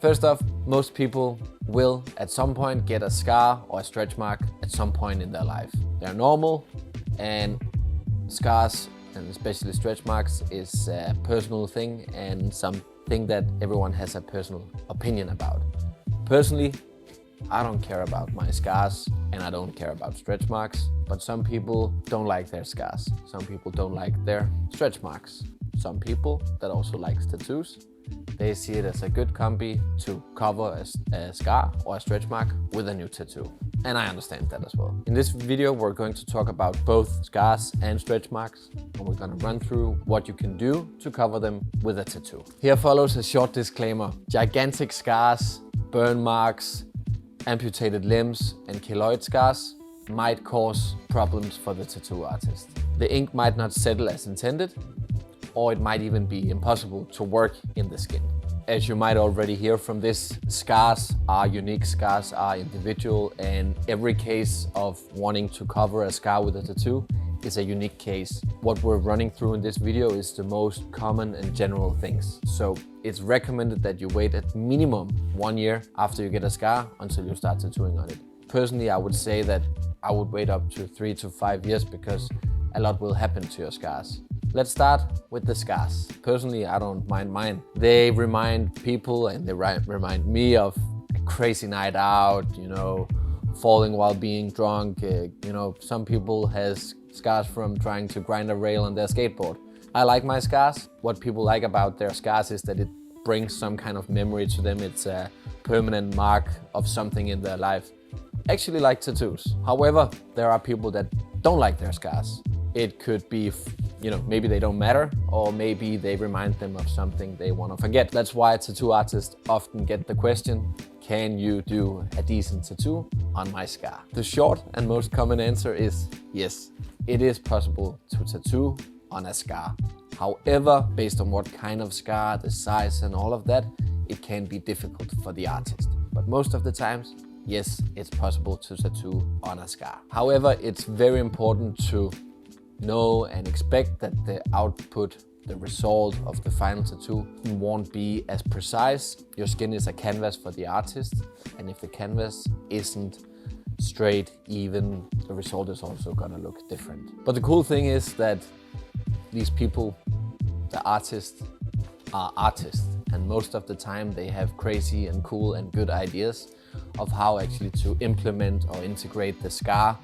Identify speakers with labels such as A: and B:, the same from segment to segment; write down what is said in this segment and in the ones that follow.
A: First off, most people will at some point get a scar or a stretch mark at some point in their life. They're normal, and scars, and especially stretch marks, is a personal thing and something that everyone has a personal opinion about. Personally, I don't care about my scars and I don't care about stretch marks, but some people don't like their scars. Some people don't like their stretch marks. Some people that also likes tattoos, they see it as a good combi to cover a scar or a stretch mark with a new tattoo. And I understand that as well. In this video, we're going to talk about both scars and stretch marks, and we're going to run through what you can do to cover them with a tattoo. Here follows a short disclaimer. Gigantic scars, burn marks, amputated limbs, and keloid scars might cause problems for the tattoo artist. The ink might not settle as intended, or it might even be impossible to work in the skin. As you might already hear from this, scars are unique, scars are individual, and every case of wanting to cover a scar with a tattoo is a unique case. What we're running through in this video is the most common and general things. So it's recommended that you wait at minimum 1 year after you get a scar until you start tattooing on it. Personally, I would say that I would wait up to 3 to 5 years because a lot will happen to your scars. Let's start with the scars. Personally, I don't mind mine. They remind people, and they remind me of a crazy night out, falling while being drunk. Some people has scars from trying to grind a rail on their skateboard. I like my scars. What people like about their scars is that it brings some kind of memory to them. It's a permanent mark of something in their life. Actually like tattoos. However, there are people that don't like their scars. It could be, maybe they don't matter, or maybe they remind them of something they want to forget. That's why tattoo artists often get the question, can you do a decent tattoo on my scar? The short and most common answer is yes, it is possible to tattoo on a scar. However, based on what kind of scar, the size and all of that, it can be difficult for the artist. But most of the times, yes, it's possible to tattoo on a scar. However, it's very important to know and expect that the output, the result of the final tattoo won't be as precise. Your skin is a canvas for the artist, and if the canvas isn't straight, even, the result is also gonna look different. But the cool thing is that these people, the artists, are artists, and most of the time they have crazy and cool and good ideas of how actually to implement or integrate the scar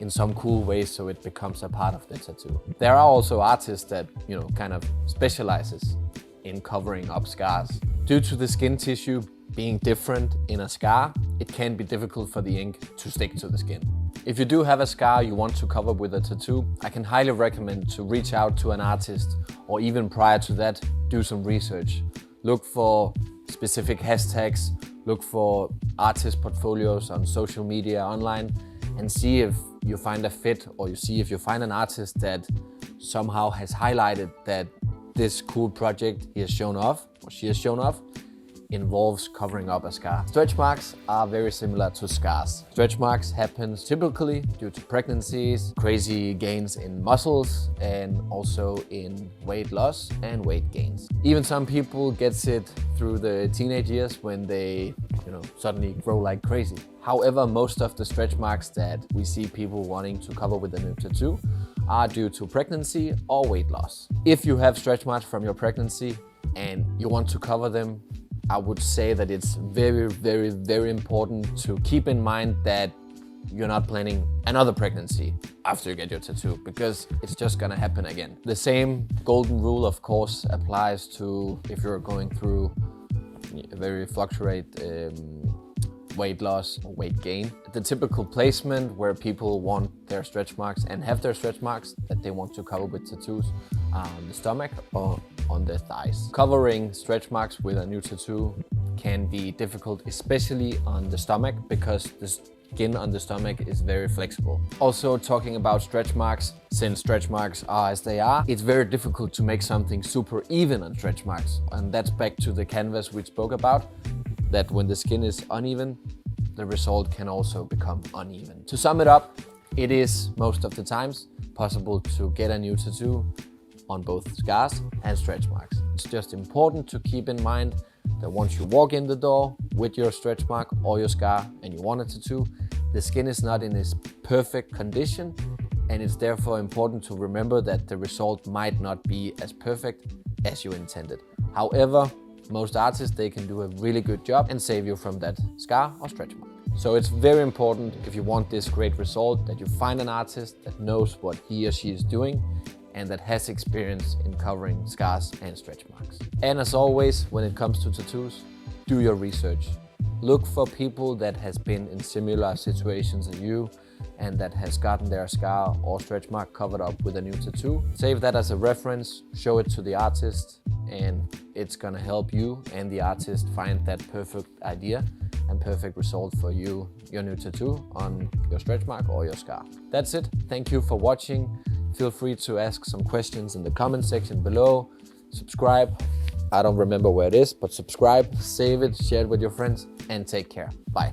A: in some cool ways so it becomes a part of the tattoo. There are also artists that, kind of specializes in covering up scars. Due to the skin tissue being different in a scar, it can be difficult for the ink to stick to the skin. If you do have a scar you want to cover with a tattoo, I can highly recommend to reach out to an artist, or even prior to that, do some research. Look for specific hashtags, look for artist portfolios on social media, online, and see if you find a fit, or you see if you find an artist that somehow has highlighted that this cool project he has shown off, or she has shown off, involves covering up a scar. Stretch marks are very similar to scars. Stretch marks happen typically due to pregnancies, crazy gains in muscles, and also in weight loss and weight gains. Even some people gets it through the teenage years when they, suddenly grow like crazy. However, most of the stretch marks that we see people wanting to cover with a new tattoo are due to pregnancy or weight loss. If you have stretch marks from your pregnancy and you want to cover them, I would say that it's very, very, very important to keep in mind that you're not planning another pregnancy after you get your tattoo, because it's just gonna happen again. The same golden rule, of course, applies to if you're going through a very fluctuate weight loss or weight gain. The typical placement where people want their stretch marks and have their stretch marks that they want to cover with tattoos on the stomach or on their thighs. Covering stretch marks with a new tattoo can be difficult, especially on the stomach, because the skin on the stomach is very flexible. Also, talking about stretch marks, since stretch marks are as they are, it's very difficult to make something super even on stretch marks. And that's back to the canvas we spoke about, that when the skin is uneven, the result can also become uneven. To sum it up, it is most of the times possible to get a new tattoo on both scars and stretch marks. It's just important to keep in mind that once you walk in the door with your stretch mark or your scar and you want a tattoo, the skin is not in its perfect condition, and it's therefore important to remember that the result might not be as perfect as you intended. However, most artists, they can do a really good job and save you from that scar or stretch mark. So it's very important, if you want this great result, that you find an artist that knows what he or she is doing and that has experience in covering scars and stretch marks. And as always, when it comes to tattoos, do your research. Look for people that has been in similar situations as you and that has gotten their scar or stretch mark covered up with a new tattoo. Save that as a reference, show it to the artist, and it's gonna help you and the artist find that perfect idea and perfect result for you, your new tattoo on your stretch mark or your scar. That's it. Thank you for watching. Feel free to ask some questions in the comment section below. Subscribe. I don't remember where it is, but subscribe, save it, share it with your friends, and take care. Bye.